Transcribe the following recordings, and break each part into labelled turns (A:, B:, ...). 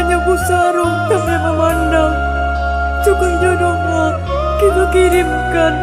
A: hanya Bu Sarung sambil memandang. Cukup jodohnya kita kirimkan.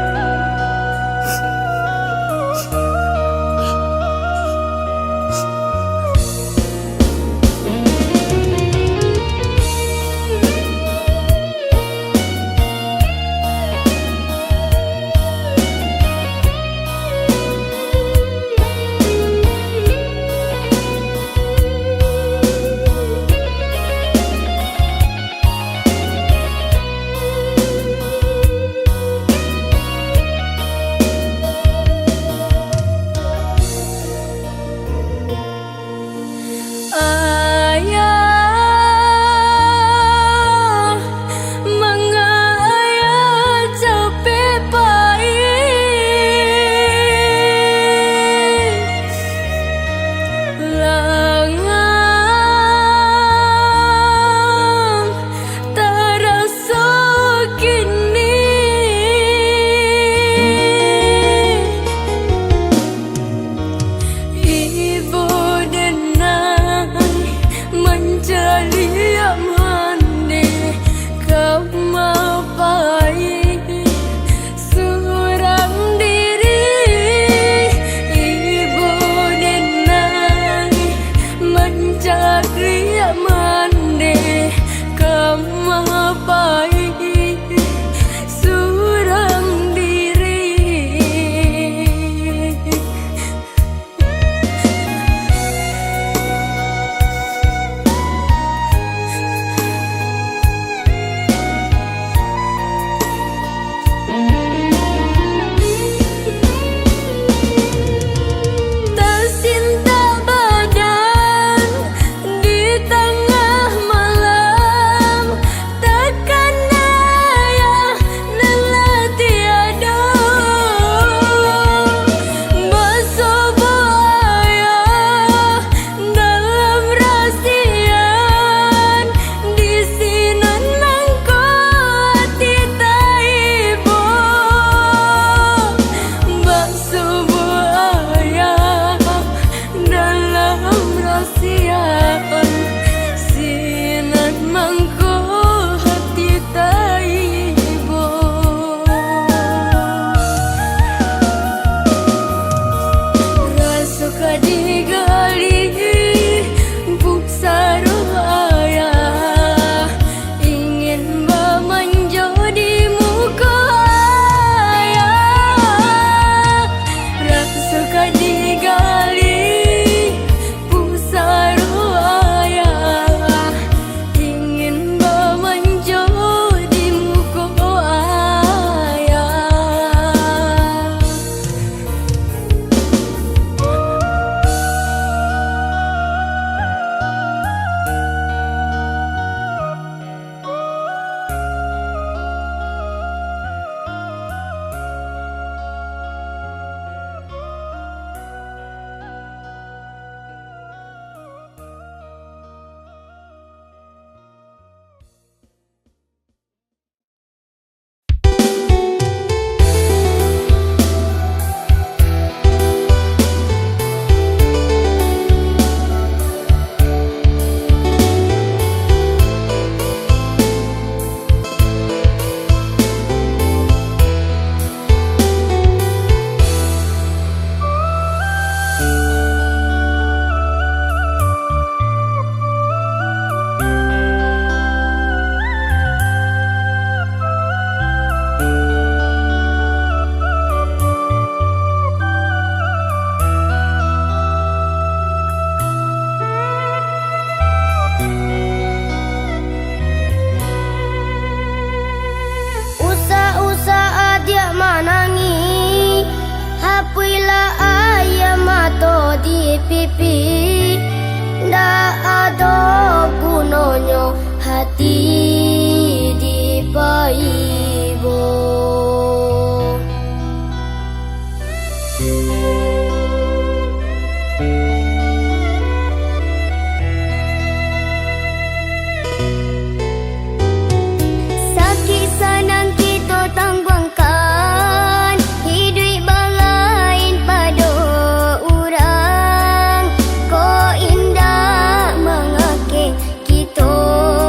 B: Kita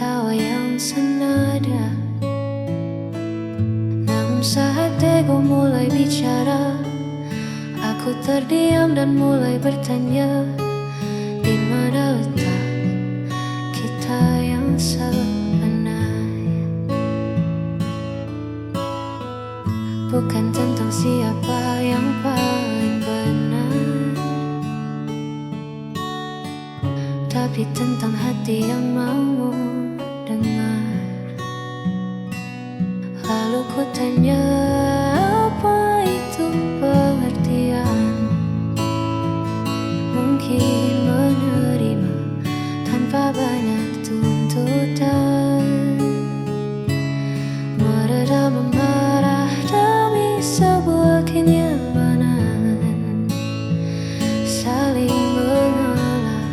B: tawa yang senada. Namun saat ego mulai bicara, aku terdiam dan mulai bertanya, di mana letak kita yang sebenarnya? Bukan tentang siapa yang paling benar, tapi tentang hati yang mau dengar. Lalu ku tanya, apa itu pengertian? Mungkin menerima tanpa banyak tuntutan, meredam amarah demi sebuah kenyamanan, saling mengalah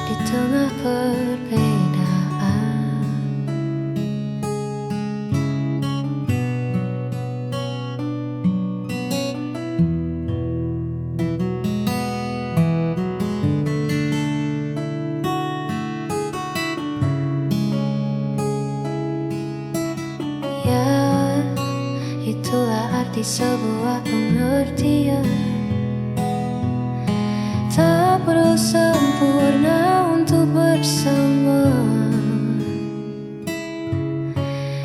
B: di tengah perbedaan. Ya, itulah arti sebuah pengertian. Tak perlu sempurna untuk bersama,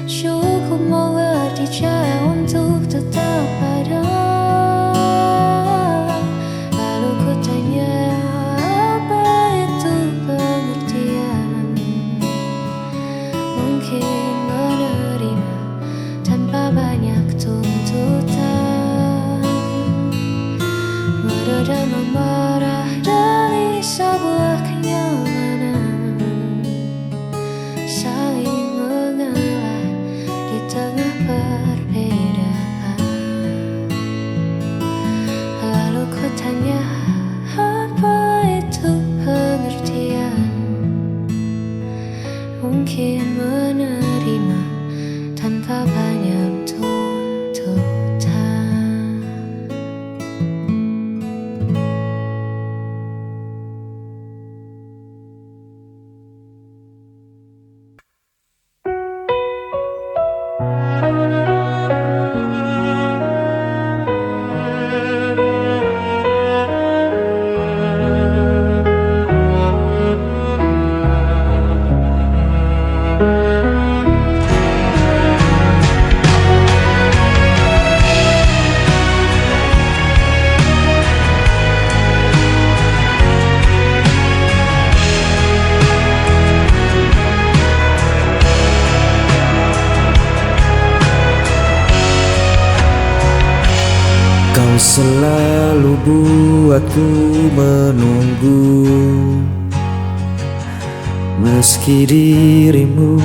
B: cukup mengerti cara untuk tetap ada. Lalu ku tanya, apa itu pengertian? Mungkin menerima tanpa banyak tuntutan, meredam amarah dari sebuah kenyamanan, saling mengalah di tengah perbedaan. Lalu ku tanya, apa itu pengertian? Mungkin menerima tanpa banyak tuntutan.
C: Kau selalu buatku menunggu, meski dirimu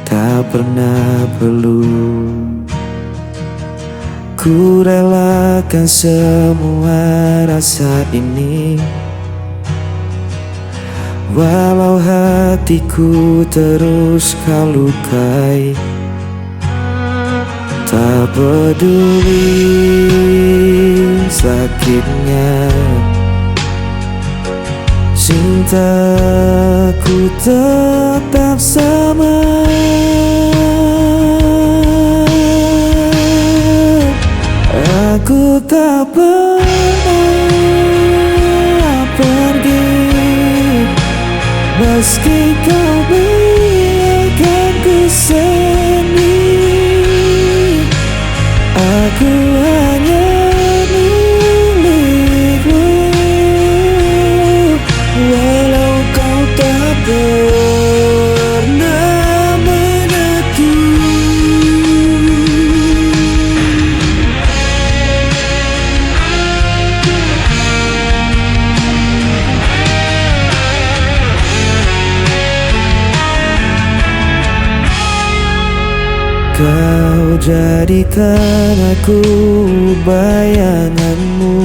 C: tak pernah perlu. Ku relakan semua rasa ini, walau hatiku terus kau lukai. Tak peduli sakitnya, cintaku tetap sama. Aku tak pernah pergi, meski kau biarkan ku sendiri. Aku hanya milikmu, walau kau tak pernah menentu. Kau jadikan aku bayanganmu,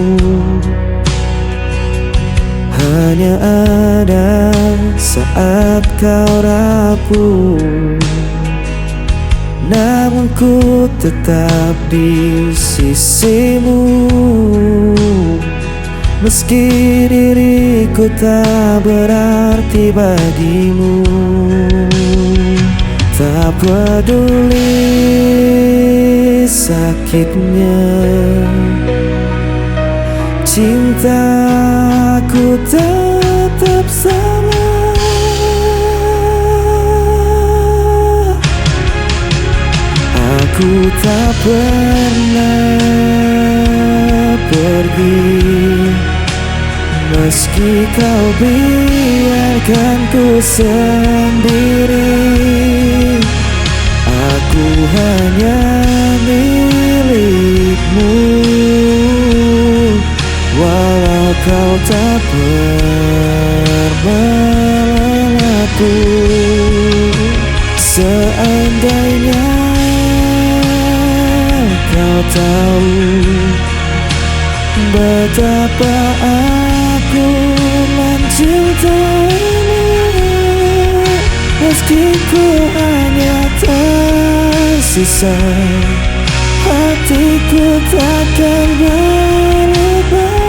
C: hanya ada saat kau rapuh. Namun ku tetap di sisimu, meski diriku tak berarti bagimu. tak peduli sakitnya. Cintaku tetap sama. Aku tak pernah pergi, meski kau biarkan ku sendiri. Aku hanya milikmu, walau kau tak pernah aku. Seandainya kau tahu betapa aku mencintaimu, meski ku hanya tersisa, hatiku takkan berubah.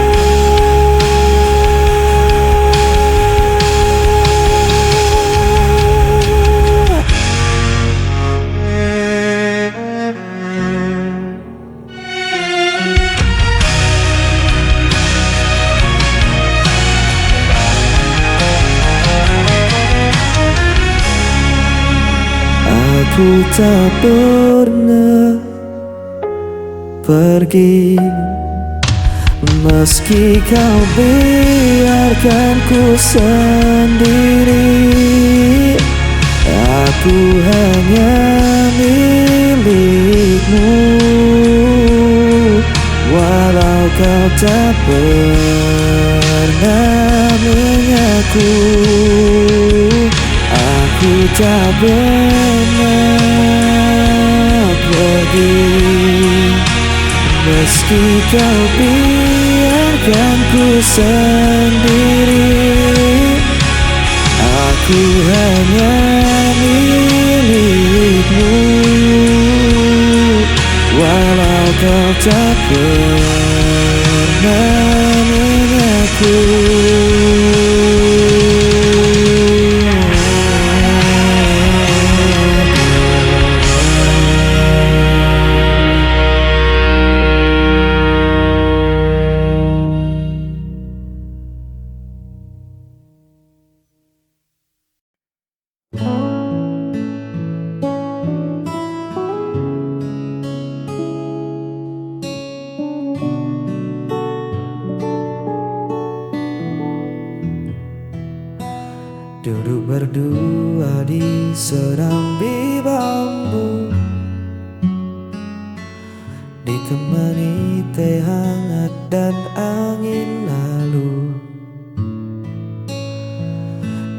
C: Aku tak pernah pergi, meski kau biarkan ku sendiri. Aku hanya milikmu, walau kau tak pernah mengaku. Aku tak pernah pergi, meski kau biarkan ku sendiri. Aku hanya milikmu, walau kau tak pernah mengaku. Duduk berdua di serambi bambu, ditemani teh hangat dan angin lalu.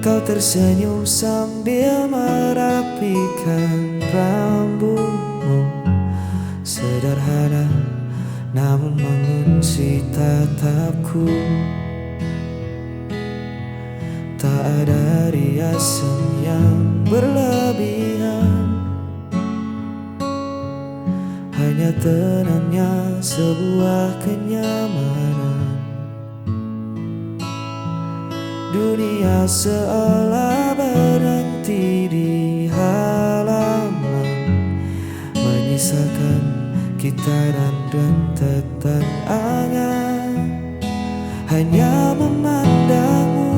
C: Kau tersenyum sambil merapikan rambutmu, sederhana namun mengunci tatapku. Tak ada riasan yang berlebihan, hanya tenangnya sebuah kenyamanan. Dunia seolah berhenti di halaman, menyisakan kita dan rentetan angan. Hanya memandangmu,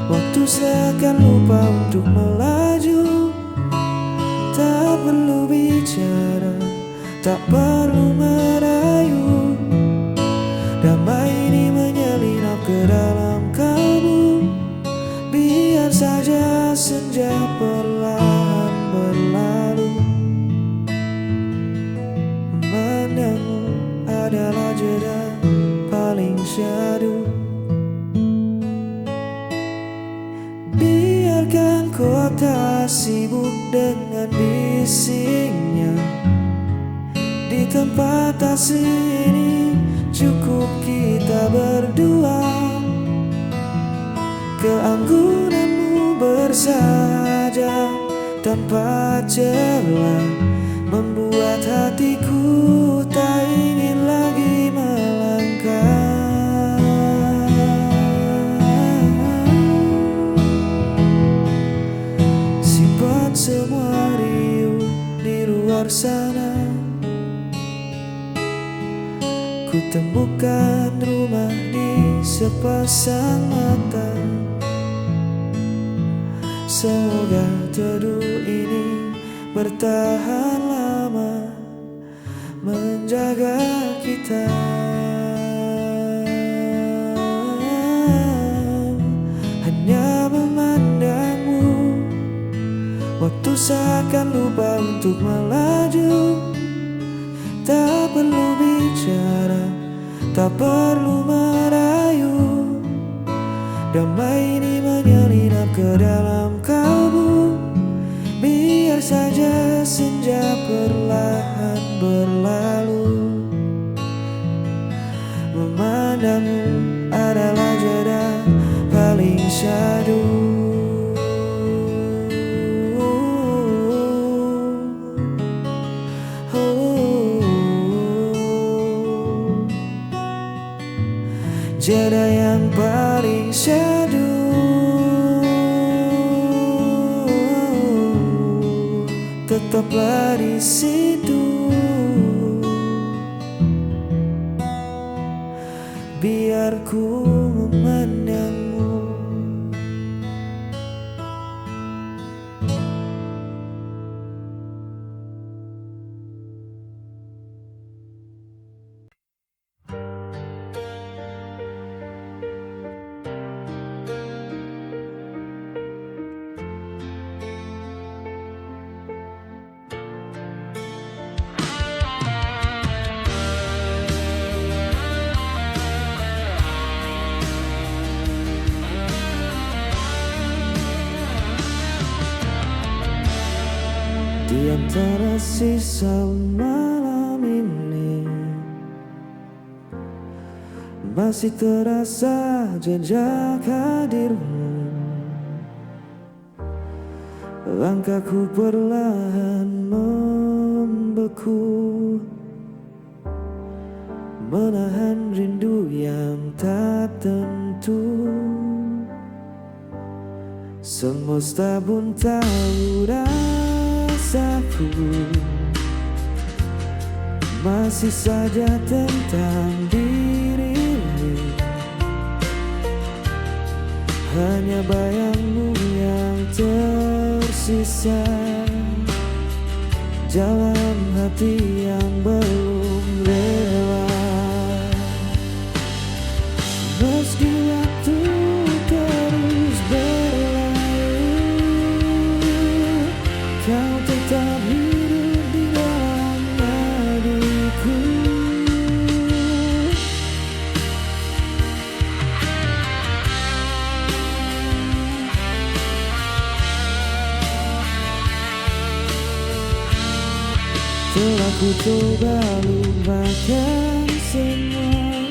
C: waktu seakan lupa untuk melaju. Tak perlu bicara, tak perlu merayu. Damai ini menyelinap ke dalam kalbu. Biar saja senja perlahan berlalu. Memandangmu adalah jeda paling syahdu. Biarkan kota sibuk dengan bisingnya. Di tempat asing ini cukup kita berdua. Keanggunanmu bersahaja tanpa celah membuat hatiku tak ingin lagi melangkah. Simpan semua riuh di luar sana, ku temukan rumah di sepasang mata. Semoga teduh ini bertahan lama, menjaga kita. Hanya memandangmu, waktu seakan lupa untuk melaju. Tak perlu bicara, tak perlu merayu. Damai ini menyelinap ke dalam kalbu. Biar saja senja perlahan berlalu. Memandangmu adalah jeda paling syahdu. Jeda yang paling syahdu. Tetaplah di situ, biar ku memandangmu. Di antara sisa malam ini masih terasa jejak hadirmu. Langkahku perlahan membeku, menahan rindu yang tak tentu. Semesta pun tahu rasaku, masih saja tentang dirimu. Hanya bayangmu yang tersisa, jalan hati yang belum lewat. Meski waktu terus berlalu, kau tetap hidup di dalam hatiku. Telah ku coba lupakan semua,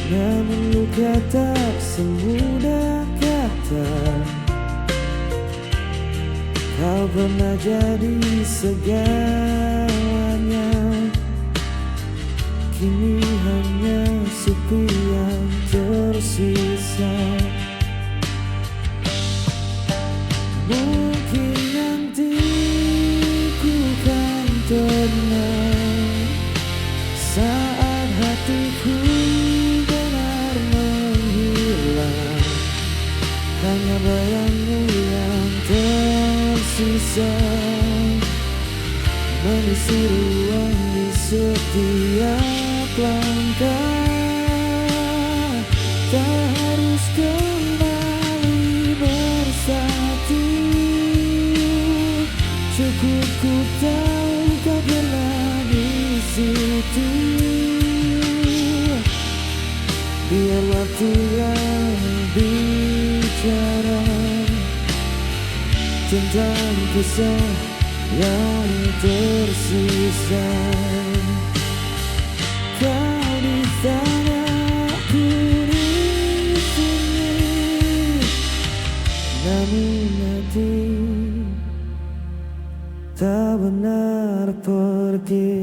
C: namun luka tak semudah kata. Kau pernah jadi segalanya, kini hanya sepi yang tersisa. Mungkin nanti ku kan tenang saat hatiku benar menghilang. Hanya bayangmu yang tersisa mengisi ruang di setiap langkah. Tak harus kembali bersatu, cukup ku tahu kau pernah di situ. Biar waktu yang bicara tentang kisah yang tersisa. Kau di sana, aku di sini, namun hati tak benar pergi.